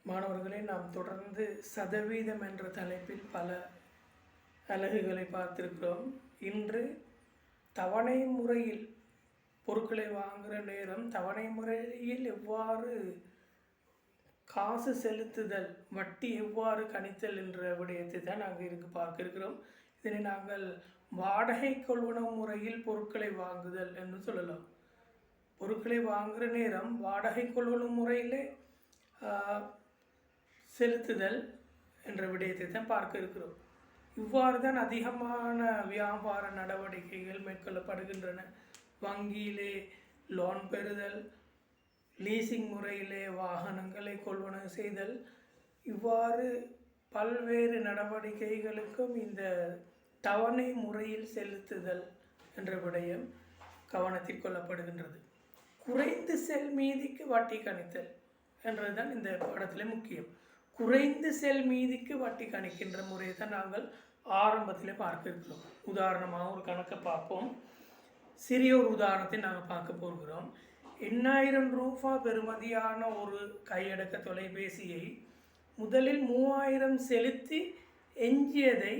மாணவர்களே, நாம் தொடர்ந்து சதவீதம் என்ற தலைப்பில் பல அலகுகளை பார்த்திருக்கிறோம். இன்று தவணை முறையில் பொருட்களை வாங்குகிற நேரம் தவணை முறையில் எவ்வாறு காசு செலுத்துதல், வட்டி எவ்வாறு கணித்தல் என்ற விடயத்தை தான் நாங்கள் பார்க்க இருக்கிறோம். இதனை நாங்கள் வாடகை கொள்வனம் முறையில் பொருட்களை வாங்குதல் என்று சொல்லலாம். பொருட்களை வாங்குகிற நேரம் வாடகை கொள்வனம் முறையிலே செலுத்துதல் என்ற விடயத்தை தான் பார்க்க இருக்கிறோம். இவ்வாறு தான் அதிகமான வியாபார நடவடிக்கைகள் மேற்கொள்ளப்படுகின்றன. வங்கியிலே லோன் பெறுதல், லீசிங் முறையிலே வாகனங்களை கொள்வனவு செய்தல், இவ்வாறு பல்வேறு நடவடிக்கைகளுக்கும் இந்த தவணை முறையில் செலுத்துதல் என்ற விடயம் கவனத்தில் கொள்ளப்படுகின்றது. குறைந்து செல் மீதிக்கு வட்டி கணித்தல் என்றதுதான் இந்த பாடத்தில் முக்கியம். குறைந்து செல் மீதிக்கு வட்டி கணிக்கின்ற முறையை தான் நாங்கள் ஆரம்பத்தில் பார்க்க இருக்கிறோம். உதாரணமாக ஒரு கணக்கை பார்ப்போம். சிறிய ஒரு உதாரணத்தை நாங்கள் பார்க்க போகிறோம். 8000 ரூபாய் பெறுமதியான ஒரு கையடக்க தொலைபேசியை முதலில் 3000 செலுத்தி எஞ்சியதை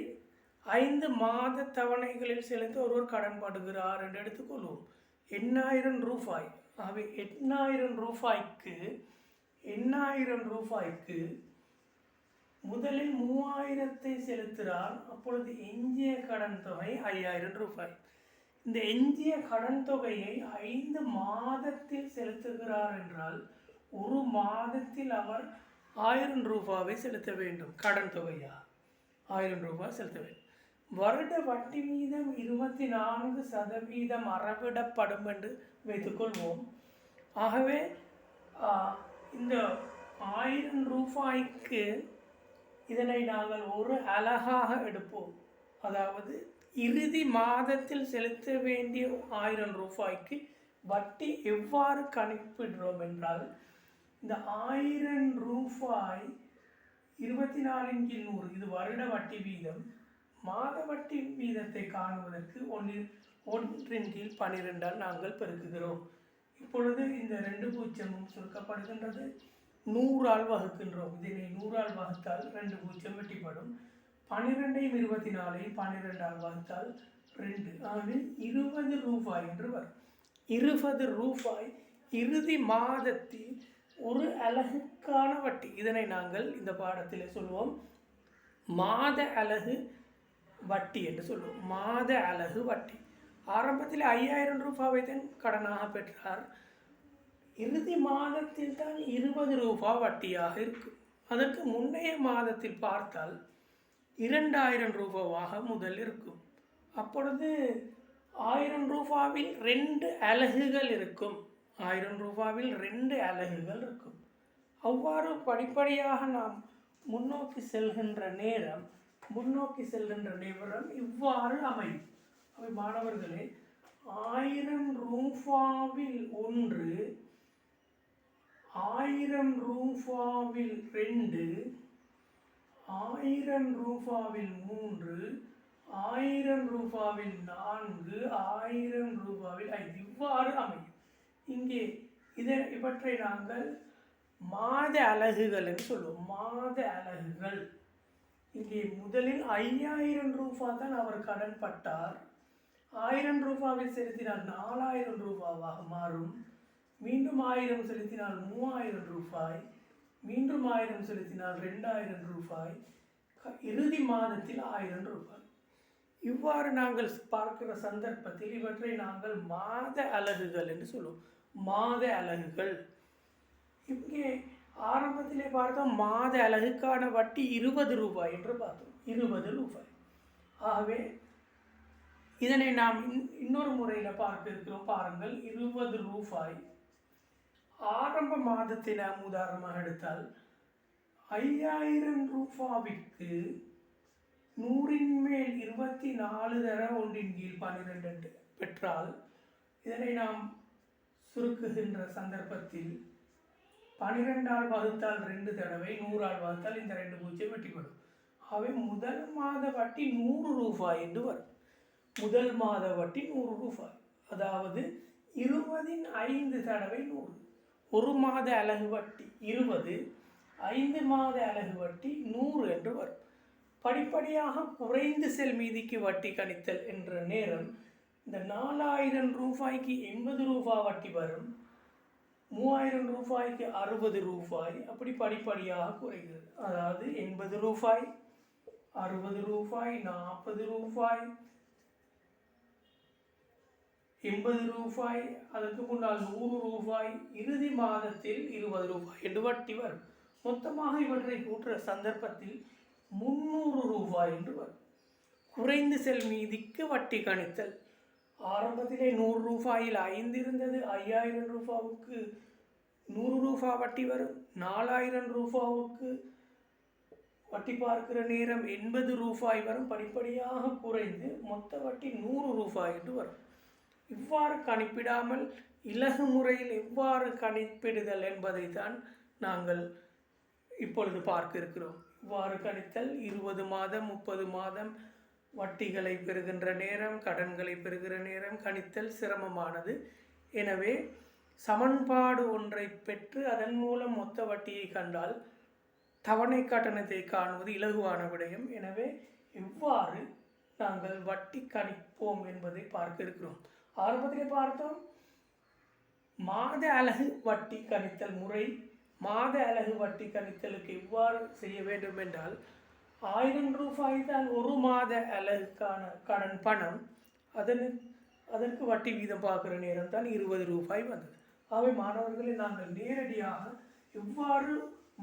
5 மாத தவணைகளில் செலுத்தி ஒருவர் கடன்படுகிறார் என்று எடுத்துக்கொள்வோம். 8000 ரூபாய். ஆகவே 8000 ரூபாய்க்கு முதலில் 3000 செலுத்துகிறார். அப்பொழுது எஞ்சிய கடன் தொகை 5000 ரூபாய். இந்த எஞ்சிய கடன் தொகையை 5 மாதத்தில் செலுத்துகிறார் என்றால் ஒரு மாதத்தில் அவர் 1000 ரூபாவை செலுத்த வேண்டும். கடன் தொகையா 1000 ரூபாய் செலுத்த வேண்டும். வருட வட்டி வீதம் 24% அறவிடப்படும் என்று வைத்துக்கொள்வோம். ஆகவே இந்த 1000 ரூபாய்க்கு இதனை நாங்கள் ஒரு அலகாக எடுப்போம். அதாவது இறுதி மாதத்தில் செலுத்த வேண்டிய 1000 ரூபாய்க்கு வட்டி எவ்வாறு கணிப்பிடுறோம் என்றால், இந்த 1000 ரூபாய் 24/100 இது வருட வட்டி வீதம். மாத வட்டி வீதத்தை காணுவதற்கு 1/12 நாங்கள் பெருக்குகிறோம். இப்பொழுது இந்த 2 பூஜ்ஜியமும் சுருக்கப்படுகின்றது. 100 வகுக்கின்றோம். இதனை 100 வகுத்தால் 2 பூஜ்ஜியம் வெட்டிப்படும். 12ஐயும் 24ஐயும் 12 வகுத்தால் 2. ஆகவே 20 ரூபாய் என்று வரும். 20 ரூபாய் இறுதி மாதத்தில் ஒரு அலகுக்கான வட்டி. இதனை நாங்கள் இந்த பாடத்தில் சொல்வோம் மாத அலகு வட்டி என்று சொல்லுவோம். மாத அலகு வட்டி. ஆரம்பத்தில் 5000 ரூபாவை தான் கடனாக பெற்றார். இறுதி மாதத்தில் தான் 20 ரூபாய் வட்டியாக இருக்கும். அதற்கு முன்னைய மாதத்தில் பார்த்தால் 2000 ரூபாவாக முதல் இருக்கும். அப்பொழுது 1000 ரூபாவில் 2 அலகுகள் இருக்கும். 1000 ரூபாவில் 2 அலகுகள் இருக்கும். அவ்வாறு படிப்படியாக நாம் முன்னோக்கி செல்கின்ற நேரம் இவ்வாறு அமையும். அவை மாணவர்களே, 1000 ரூபாவில் 1, 1000 ரூபாவில் 2, 1000 ரூபாவில் 3, 1000 ரூபாவில் 4, 1000 ரூபாவில் 5 இவ்வாறு அமையும். இங்கே இவற்றை நாங்கள் மாத அலகுகள் என்று சொல்லுவோம். மாத அலகுகள். இங்கே முதலில் 5000 ரூபாய் தான் அவர் கடன் பட்டார். 1000 ரூபாவை செலுத்தினால் 4000 ரூபாவாக மாறும். மீண்டும் 1000 செலுத்தினால் 3000 ரூபாய். மீண்டும் 1000 செலுத்தினால் 2000 ரூபாய். இறுதி மாதத்தில் 1000 ரூபாய். இவ்வாறு நாங்கள் பார்க்கிற சந்தர்ப்பத்தில் இவற்றை நாங்கள் மாத அலகுகள் என்று சொல்லுவோம். மாத அலகுகள். இங்கே ஆரம்பத்திலே பார்த்தோம் மாத அலகுக்கான வட்டி 20 ரூபாய் என்று பார்த்தோம். 20 ரூபாய். ஆகவே இதனை நாம் இன்னொரு முறையில் பார்க்க இருக்கிறோம். பாருங்கள், 20 ரூபாய் ஆரம்ப மாதத்தை நாம் உதாரணமாக எடுத்தால் 5000 ரூபாய்க்கு 100ன் மேல் 24 தர 1/12 பெற்றால் இதனை நாம் சுருக்குகின்ற சந்தர்ப்பத்தில் 12 வகுத்தால் 2 தடவை, 100 வகுத்தால் இந்த 2 பூஜ்ஜியம் வெட்டிப்படும். ஆகவே முதல் மாத வட்டி 100 ரூபாய் என்று வரும். முதல் மாத வட்டி 100 ரூபாய். அதாவது 20ன் 5 தடவை 100. ஒரு மாத அலகு வட்டி 20, 5 மாத அலகு வட்டி 100 என்று வரும். படிப்படியாக குறைந்து செல் மீதிக்கு வட்டி கணித்தல் என்ற நேரம் இந்த 4000 ரூபாய்க்கு 80 ரூபா வட்டி வரும், 3000 ரூபாய்க்கு 60 ரூபாய், அப்படி படிப்படியாக குறைகிறது. அதாவது 80 ரூபாய், 60 ரூபாய், 40 ரூபாய், 80 ரூபாய், அதற்கு முன்னால் 100 ரூபாய், இறுதி மாதத்தில் 20 ரூபாய் என்று வட்டி வரும். மொத்தமாக இவற்றை கூட்டுற சந்தர்ப்பத்தில் 300 ரூபாய் என்று வரும். குறைந்து செல் மீதிக்கு வட்டி கணித்தல். ஆரம்பத்திலே 100 ரூபாயில் 5 இருந்தது. 5000 ரூபாவுக்கு 100 ரூபாய் வட்டி வரும். 4000 ரூபாவுக்கு வட்டி பார்க்கிற நேரம் 80 ரூபாய் வரும். படிப்படியாக குறைந்து மொத்த வட்டி 100 ரூபாய் என்று வரும். இவ்வாறு கணிப்பிடாமல் இலகு முறையில் எவ்வாறு கணிப்பிடுதல் என்பதை தான் நாங்கள் இப்பொழுது பார்க்க இருக்கிறோம். இவ்வாறு கணித்தல் 20 மாதம் 30 மாதம் வட்டிகளை பெறுகின்ற நேரம், கடன்களை பெறுகிற நேரம் கணித்தல் சிரமமானது. எனவே சமன்பாடு ஒன்றை பெற்று அதன் மூலம் மொத்த வட்டியை கண்டால் தவணை கட்டணத்தை காணுவது இலகுவான விடயம். எனவே எவ்வாறு நாங்கள் வட்டி கணிப்போம் என்பதை பார்க்க இருக்கிறோம். ஆரம்பத்திலே பார்த்தோம் மாத அலகு வட்டி கணித்தல் முறை. மாத அலகு வட்டி கணித்தலுக்கு எவ்வாறு செய்ய வேண்டும் என்றால் 1000 ரூபாய் தான் ஒரு மாத அலகுக்கான கடன் பணம். அதற்கு வட்டி வீதம் பார்க்குற நேரம் தான் 20 ரூபாய் வந்தது. அவை மாணவர்களை நாங்கள் நேரடியாக எவ்வாறு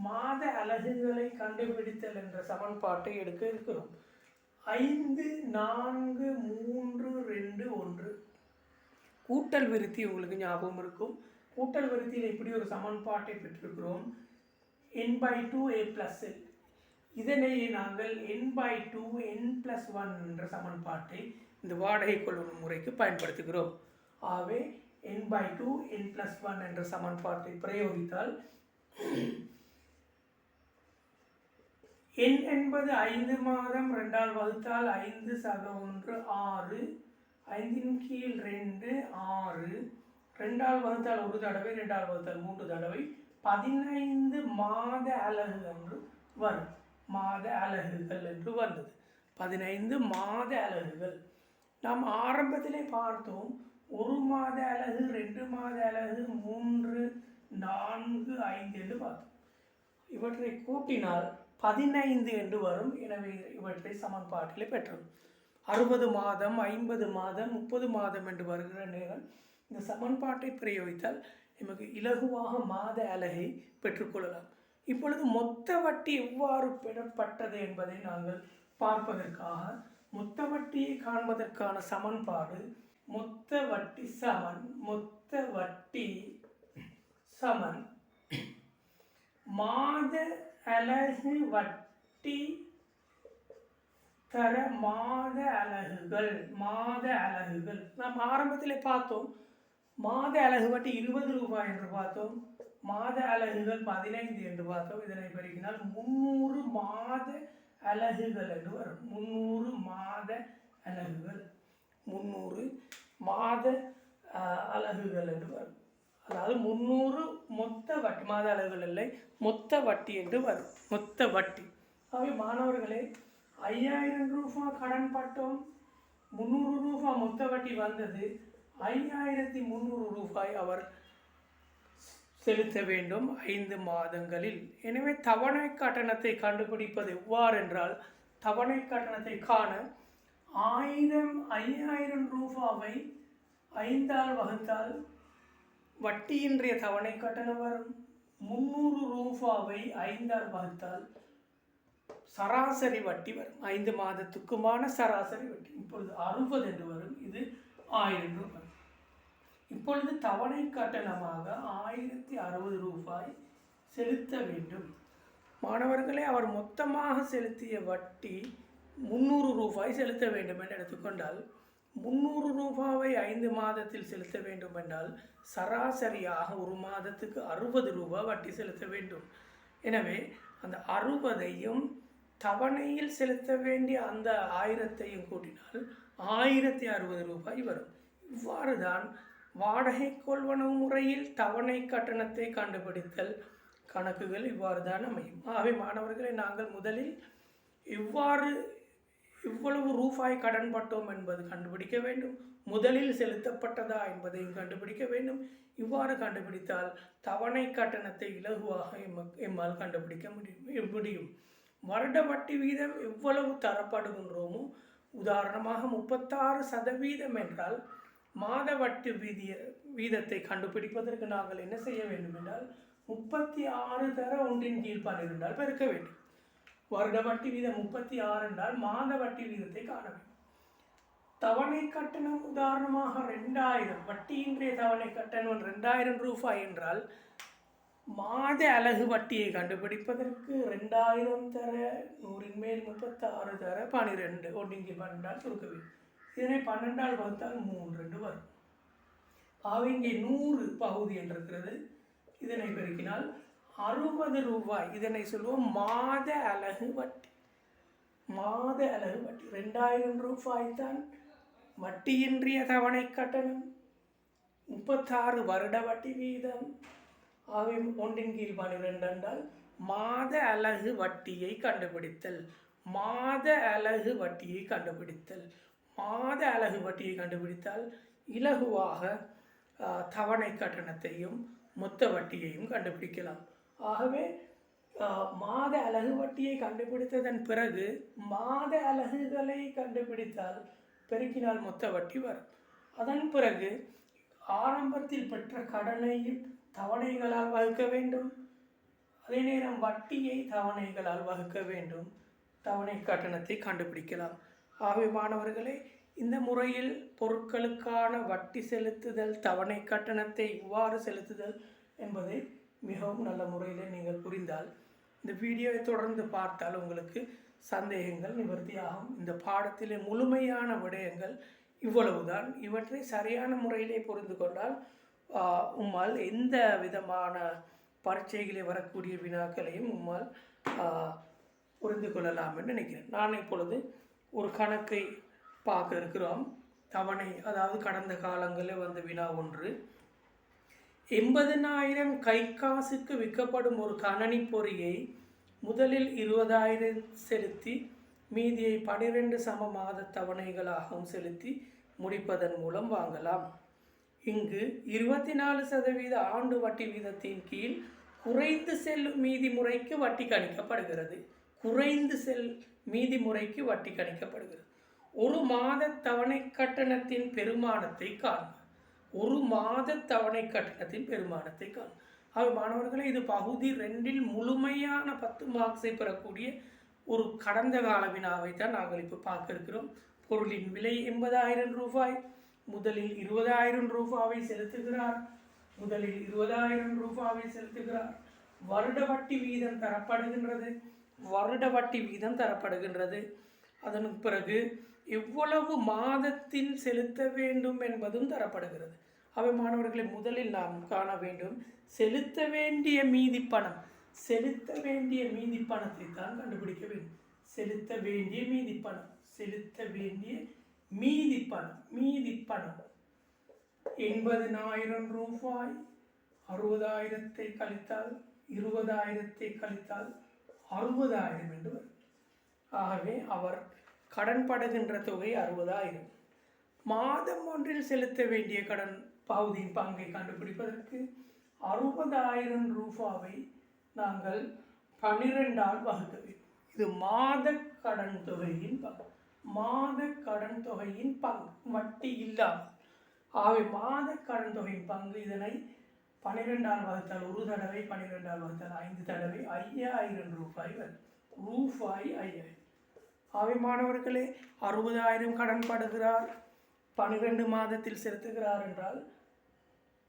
மாத அலகுகளை கண்டுபிடித்தல் என்ற சமன்பாட்டை எடுக்க இருக்கிறோம். 5, 4, 3, 2, 1 கூட்டல் விருத்தி உங்களுக்கு ஞாபகம் இருக்கும். கூட்டல் விருத்தியில் இப்படி ஒரு சமன்பாட்டை பெற்றிருக்கிறோம். n/2 a+l. இதனை நாங்கள் n/2 n+1 என்ற சமன்பாட்டை இந்த வாடகை கொள்ளும் முறைக்கு பயன்படுத்துகிறோம். ஆகவே n/2 n+1 என்ற சமன்பாட்டை பிரயோகித்தால் n என்பது 5 மாதம் 2ஆல் வகுத்தால் 5 சக 1 6, 5 கீழ் 2 6, 2ஆல் வகுத்தால் ஒரு தடவை, 2ஆல் வகுத்தால் 3 தடவை, 15 மாத அலகு என்று வரும். மாத அலகுகள் என்று வந்தது. 15 மாத அலகுகள். நாம் ஆரம்பத்திலே பார்த்தோம் 1 மாத அலகு, 2 மாத அலகு, 3, 4, 5 என்று பார்த்தோம். இவற்றை கூட்டினால் 15 என்று வரும். எனவே இவற்றை சமன்பாட்டிலே பெற்றோம். 60 மாதம், 50 மாதம், 30 மாதம் என்று வருகிற நேரம் இந்த சமன்பாட்டை பிரயோகித்தால் நமக்கு இலகுவாக மாத அலகை பெற்றுக்கொள்ளலாம். இப்பொழுது மொத்த வட்டி எவ்வாறு பெறப்பட்டது என்பதை நாங்கள் பார்ப்பதற்காக மொத்த வட்டியை காண்பதற்கான சமன்பாடு மொத்த வட்டி சமன் மாத அலகு வட்டி தர மாத அலகுகள். நாம் ஆரம்பத்திலே பார்த்தோம் மாத அலகு வட்டி 20 ரூபாய் என்று பார்த்தோம். மாத அலகுகள் 15 என்று பார்த்தோம். இதனை பெருக்கினால் 300 மாத அலகுகள் என்று வரும். 300 மாத அலகுகள், 300 மாத அலகுகள் என்று வரும். அதாவது 300 மொத்த வட்டி, மாத அலகுகள் இல்லை, மொத்த வட்டி என்று வரும். மொத்த வட்டி. அவை மாணவர்களே 5000 ரூபாய் கடன் பட்டோம், 300 ரூபாய் மொத்த வட்டி வந்தது. 5300 ரூபாய் அவர் செலுத்த வேண்டும் 5 மாதங்களில். எனவே தவணை கட்டணத்தை கண்டுபிடிப்பது எவ்வாறு என்றால், தவணை கட்டணத்தை காண 5000 ரூபாவை 5ஆல் வகுத்தால் வட்டியின்றைய தவணை கட்டணம் வரும். 300 ரூபாவை 5ஆல் வகுத்தால் சராசரி வட்டி வரும். 5 மாதத்துக்குமான சராசரி வட்டி இப்பொழுது 60 என்று வரும். இது 1000 ரூபாய். இப்பொழுது தவணை கட்டணமாக 1060 ரூபாய் செலுத்த வேண்டும். மாணவர்களே, அவர் மொத்தமாக செலுத்திய வட்டி 300 ரூபாய் செலுத்த வேண்டும் என்று எடுத்துக்கொண்டால் 300 ரூபாவை 5 மாதத்தில் செலுத்த வேண்டும் என்றால் சராசரியாக ஒரு மாதத்துக்கு 60 ரூபாய் வட்டி செலுத்த வேண்டும். எனவே அந்த 60ஐயும் தவணையில் செலுத்த வேண்டிய அந்த 1000ஐயும் கூட்டினால் 1060 ரூபாய் வரும். இவ்வாறு தான் வாடகை கொள்வனவு முறையில் தவணை கட்டணத்தை கண்டுபிடித்தல் கணக்குகள் இவ்வாறு தான் அமையும். ஆகவே மாணவர்களை நாங்கள் முதலில் இவ்வளவு ரூபாய் கடன்பட்டோம் என்பது கண்டுபிடிக்க வேண்டும். முதலில் செலுத்தப்பட்டதா என்பதையும் கண்டுபிடிக்க வேண்டும். இவ்வாறு கண்டுபிடித்தால் தவணை கட்டணத்தை இலகுவாக எம்மால் கண்டுபிடிக்க முடியும். வருட வட்டி வீதம் எவ்வளவு தரப்படுகின்றோமோ, உதாரணமாக 36% என்றால் மாத வட்டி வீதத்தை கண்டுபிடிப்பதற்கு நாங்கள் என்ன செய்ய வேண்டும் என்றால் 36 தர 1/12 பெருக்க வேண்டும். வருட வட்டி வீதம் 36 என்றால் மாத வட்டி வீதத்தை காண வேண்டும். தவணை கட்டணம் உதாரணமாக 2000, வட்டியின்றைய தவணை கட்டணம் 2000 ரூபாய் என்றால் மாத அலகு வட்டியை கண்டுபிடிப்பதற்கு 2000 தர 100 மேல் 36 தர 12 1/12 சுருக்க வேண்டும். இதனை 12 வகுத்தால் 3 வரும். இங்கே 100 பகுதி என்றிருக்கிறது. இதனை பெருக்கினால் 60 ரூபாய். இதனை சொல்லுவோம் மாத அலகு வட்டி. மாத அலகு வட்டி 2000 ரூபாய் தான் வட்டியின்றிய தவணை கட்டணம். 36 வருட வட்டி வீதம். 1/12 என்றால் மாத அலகு வட்டியை கண்டுபிடித்தல். மாத அலகு வட்டியை கண்டுபிடித்தல். மாத அலகு வட்டியை கண்டுபிடித்தால் இலகுவாக தவணை கட்டணத்தையும் மொத்த வட்டியையும் கண்டுபிடிக்கலாம். ஆகவே மாத அலகு வட்டியை கண்டுபிடித்ததன் பிறகு மாத அலகுகளை கண்டுபிடித்தால் பெருக்கினால் மொத்த வட்டி வரும். அதன் பிறகு ஆரம்பத்தில் பெற்ற கடனையும் தவணைகளால் வகுக்க வேண்டும். அதே நேரம் வட்டியை தவணைகளால் வகுக்க வேண்டும். தவணை கட்டணத்தை கண்டுபிடிக்கலாம். ஆகவே மாணவர்களே, இந்த முறையில் பொருட்களுக்கான வட்டி செலுத்துதல், தவணை கட்டணத்தை இவ்வாறு செலுத்துதல் என்பதை மிகவும் நல்ல முறையில் நீங்கள் புரிந்தால், இந்த வீடியோவை தொடர்ந்து பார்த்தால் உங்களுக்கு சந்தேகங்கள் நிவர்த்தியாகும். இந்த பாடத்திலே முழுமையான விடயங்கள் இவ்வளவுதான். இவற்றை சரியான முறையிலே புரிந்து கொண்டால் உம்மால் எந்த விதமான பரீட்சைகளே வரக்கூடிய வினாக்களையும் உம்மால் புரிந்து கொள்ளலாம் என்று நினைக்கிறேன். நான் இப்பொழுது ஒரு கணக்கை பார்க்க இருக்கிறோம். தவணை, அதாவது கடந்த காலங்களில் வந்த வினா ஒன்று. 80,000 கை காசுக்கு விற்கப்படும் ஒரு கணனி பொறியை முதலில் 20,000 செலுத்தி மீதியை 12 சம மாத தவணைகளாகவும் செலுத்தி முடிப்பதன் மூலம் வாங்கலாம். இங்கு 24% ஆண்டு வட்டி வீதத்தின் கீழ் குறைந்து செல்லும் மீதி முறைக்கு வட்டி கணிக்கப்படுகிறது. குறைந்து மீதி முறைக்கு வட்டி கணிக்கப்படுகிறது. ஒரு மாத தவணை கட்டணத்தின் பெருமானத்தை காண்க. ஒரு மாத தவணை கட்டணத்தின் பெருமானத்தை காண்க. மாணவர்களே, இது பகுதி 2இல் முழுமையான 10 மார்க்ஸை பெறக்கூடிய ஒரு கடந்த கால வினாவை தான் நாங்கள் இப்போ பார்க்க இருக்கிறோம். பொருளின் விலை 80,000 ரூபாய். முதலில் 20,000 ரூபாவை செலுத்துகிறார். வருட வட்டி வீதம் தரப்படுகின்றது. அதற்கு பிறகு எவ்வளவு மாதத்தில் செலுத்த வேண்டும் என்பதும் தரப்படுகிறது. அவை மாணவர்களை, முதலில் நாம் காண வேண்டும் செலுத்த வேண்டிய மீதி பணத்தை தான் கண்டுபிடிக்க வேண்டும். செலுத்த வேண்டிய மீதி பணம் 80,000 ரூபாய். 60,000 கழித்தால் 20,000 கழித்தால் 60,000 என்று வரும். ஆகவே அவர் கடன்படுகின்ற தொகை 60,000. மாதம் ஒன்றில் செலுத்த வேண்டிய கடன் பகுதியின் பங்கை கண்டுபிடிப்பதற்கு 60,000 ரூபாவை நாங்கள் 12ஆல் வகுக்க வேண்டும். இது மாத கடன் தொகையின் பங்கு, வட்டி இல்லாமல். ஆகவே மாத கடன் தொகையின் பங்கு, இதனை 12ஆல் வகுத்தால் ஒரு தடவை, 12ஆல் வகுத்தால் 5 தடவை 5,000 ரூபாய் வரும். ரூபாய் 5,000. ஆகவே மாணவர்களே, 60,000 கடன்படுகிறார், 12 மாதத்தில் செலுத்துகிறார் என்றால்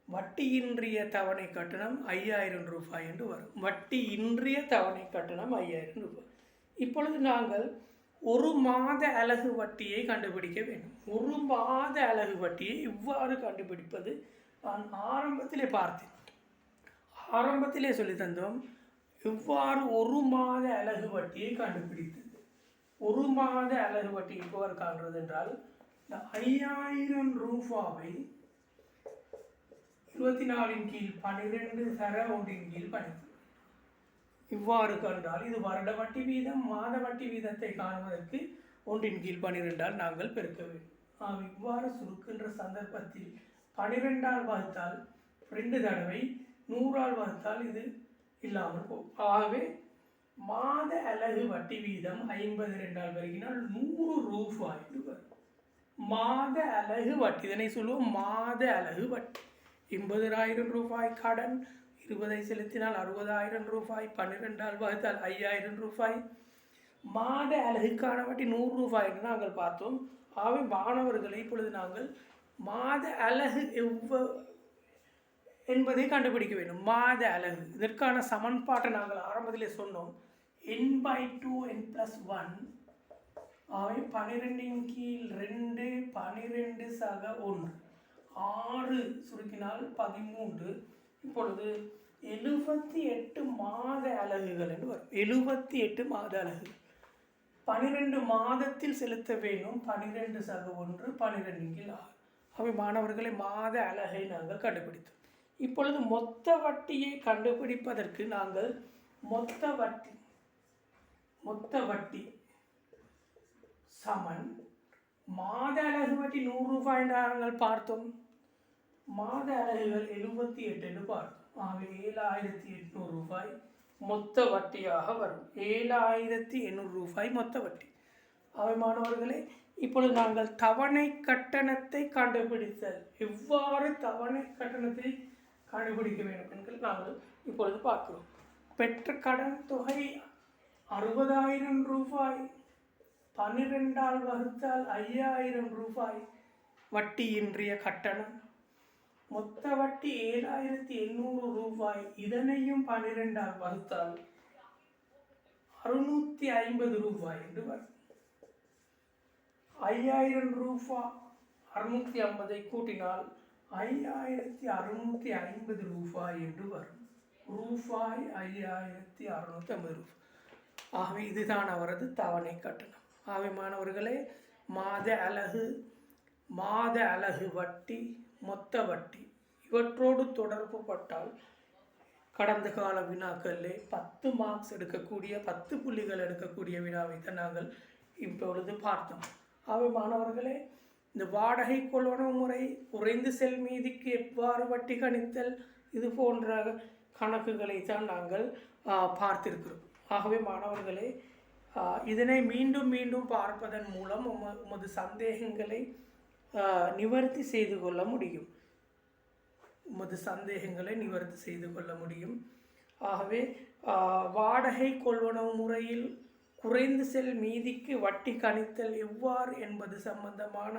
வட்டியின்றிய தவணை கட்டணம் 5,000 ரூபாய் என்று வரும். வட்டியின்றிய தவணை கட்டணம் 5,000 ரூபாய். இப்பொழுது நாங்கள் ஒரு மாத அலகு வட்டியை கண்டுபிடிக்க வேண்டும். ஒரு மாத அலகு வட்டியை இவ்வாறு கண்டுபிடிப்பது நான் ஆரம்பத்திலே சொல்லி தந்தோம். இவ்வாறு ஒரு மாத அலகு வட்டியை கண்டுபிடித்தது. ஒரு மாத அலகு வட்டி இவ்வாறு காண்றது என்றால், இந்த 5,000 ரூபாவை 24 கீழ் 12 தர 1 கீழ் 12. இவ்வாறு கண்டால் இது வருட வட்டி வீதம் மாத வட்டி வீதத்தை காணுவதற்கு 1/12 நாங்கள் பெருக்க வேண்டும். இவ்வாறு சுருக்கின்ற சந்தர்ப்பத்தில் 12ஆல் வகுத்தால் 2 தடவை 100ஆல் வகுத்தால் இது இல்லாமல் போகும். ஆகவே மாத அலகு வட்டி வீதம் 52ஆல் பெருக்கினால் 100 ரூபாய் வரும். மாத அலகு வட்டி, இதனை சொல்லுவோம் மாத அலகு வட்டி. 80,000 ரூபாய் கடன், 20 செலுத்தினால் 60,000 ரூபாய், 12ஆல் வகுத்தால் 5,000 ரூபாய். மாத அலகுக்கான வட்டி 100 ரூபாய் என்று நாங்கள் பார்த்தோம். ஆகவே மாணவர்களை இப்பொழுது நாங்கள் மாத அலகு என்பதை கண்டுபிடிக்க வேண்டும். மாத அலகு, இதற்கான சமன்பாட்டை நாங்கள் ஆரம்பத்திலே சொன்னோம். n/2 n+1 ஆகவே 12/2 12 சக 1 6 சுருக்கினால் 13. இப்பொழுது 78 மாத அலகுகள் என்று வரும். 78 மாத அலகுகள் 12 மாதத்தில் செலுத்த வேண்டும். 12 சக 1 12/6. அவை மாணவர்களை மாத அலகை நாங்கள் கண்டுபிடித்தோம். இப்பொழுது மொத்த வட்டியை கண்டுபிடிப்பதற்கு நாங்கள் மொத்த வட்டி சமன் மாத அலகு வட்டி 100 ரூபாய் என்று நாங்கள் பார்த்தோம். மாத அலகுகள் 78 என்று பார்த்தோம். ஆகவே 7,800 ரூபாய் மொத்த வட்டியாக வரும். 7,800 ரூபாய் மொத்த வட்டி. அவை மாணவர்களே, இப்பொழுது நாங்கள் தவணை கட்டணத்தை கண்டுபிடித்தல், எவ்வாறு தவணை கட்டணத்தை கண்டுபிடிக்க வேண்டும் என்று நாங்கள் இப்பொழுது பார்க்கிறோம். பெற்ற கடன் தொகை 60,000 ரூபாய், 12ஆல் வகுத்தால் 5,000 ரூபாய் வட்டி இன்றைய கட்டணம். மொத்த வட்டி 7,800 ரூபாய். இதனையும் 12ஆல் வகுத்தால் 650 ரூபாய் என்று வரும். 5,000 ரூபாய் 650 கூட்டினால் 5,650 ரூபாய் என்று வரும். ரூபாய் 5,650 ரூபாய். ஆகவே இதுதான் அவரது தவணை கட்டணம். ஆகவே மாணவர்களே, மாத அலகு வட்டி, மொத்த வட்டி இவற்றோடு தொடர்பு பட்டால் கடந்த கால வினாக்களிலே 10 மார்க்ஸ் எடுக்கக்கூடிய 10 புள்ளிகள் எடுக்கக்கூடிய வினாவை தான் நாங்கள் இப்பொழுது பார்த்தோம். ஆகவே மாணவர்களே, இந்த வாடகை கொள்வனவு முறை, குறைந்து செல் மீதிக்கு எவ்வாறு வட்டி கணித்தல், இது போன்ற கணக்குகளை தான் நாங்கள் பார்த்திருக்கிறோம். ஆகவே மாணவர்களே, இதனை மீண்டும் மீண்டும் பார்ப்பதன் மூலம் உமது சந்தேகங்களை நிவர்த்தி செய்து கொள்ள முடியும். ஆகவே வாடகை கொள்வனவு முறையில் குறைந்து செல் மீதிக்கு வட்டி கணித்தல் எவ்வாறு என்பது சம்பந்தமான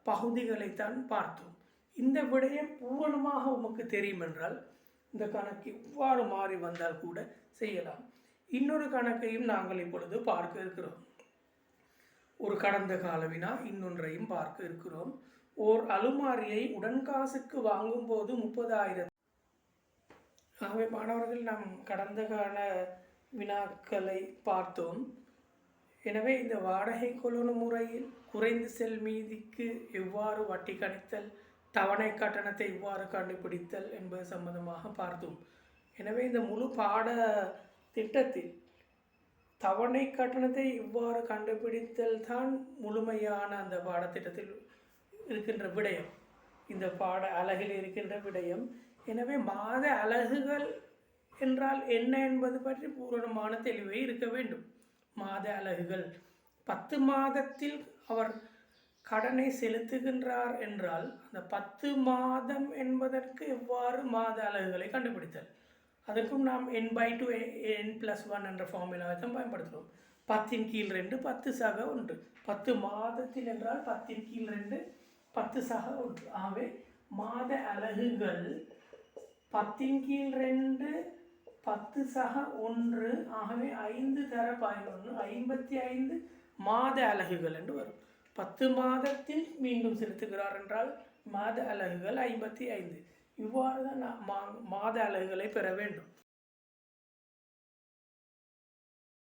பகுதிகளைத்தான் பார்த்தோம். இந்த விடயம் பூரணமாக உமக்கு தெரியும் என்றால் இந்த கணக்கு எவ்வாறு மாறி வந்தால் கூட செய்யலாம். இன்னொரு கணக்கையும் நாங்கள் இப்பொழுது பார்க்க இருக்கிறோம். ஒரு கடந்த கால வினா இன்னொன்றையும் பார்க்க இருக்கிறோம். ஓர் அலுமாரியை உடன்காசுக்கு வாங்கும் போது 30,000. ஆகவே மாணவர்கள், நாம் கடந்த கால வினாக்களை பார்த்தோம். எனவே இந்த வாடகை கொள்வனவு முறையில் குறைந்து செல் மீதிக்கு எவ்வாறு வட்டி கணித்தல், தவணை கட்டணத்தை எவ்வாறு கண்டுபிடித்தல் என்பது சம்பந்தமாக பார்த்தோம். எனவே இந்த முழு பாட திட்டத்தில் தவணை கட்டணத்தை இவ்வாறு கண்டுபிடித்தல் தான் முழுமையான அந்த பாடத்திட்டத்தில் இருக்கின்ற விடயம், இந்த பாட அலகில் இருக்கின்ற விடயம். எனவே மாத அலகுகள் என்றால் என்ன என்பது பற்றி பூரணமான தெளிவை இருக்க வேண்டும். மாத அலகுகள் 10 மாதத்தில் அவர் கடனை செலுத்துகின்றார் என்றால் அந்த 10 மாதம் என்பதற்கு எவ்வாறு மாத அலகுகளை கண்டுபிடித்தல், அதற்கும் நாம் n/2 n+1 என்ற ஃபார்முலாவை தான் பயன்படுத்துகிறோம். 10/2 10 சக 1. 10 மாதத்தில் என்றால் 10/2 10 சக 1. ஆகவே மாத அலகுகள் 10/2 10 சக 1. ஆகவே 5 தர 11 55 மாத அலகுகள் என்று வரும். 10 மாதத்தில் மீண்டும் செலுத்துகிறார் என்றால் மாத அலகுகள் 55. இவ்வாறு தான் மாத அலகுகளை பெற வேண்டும்.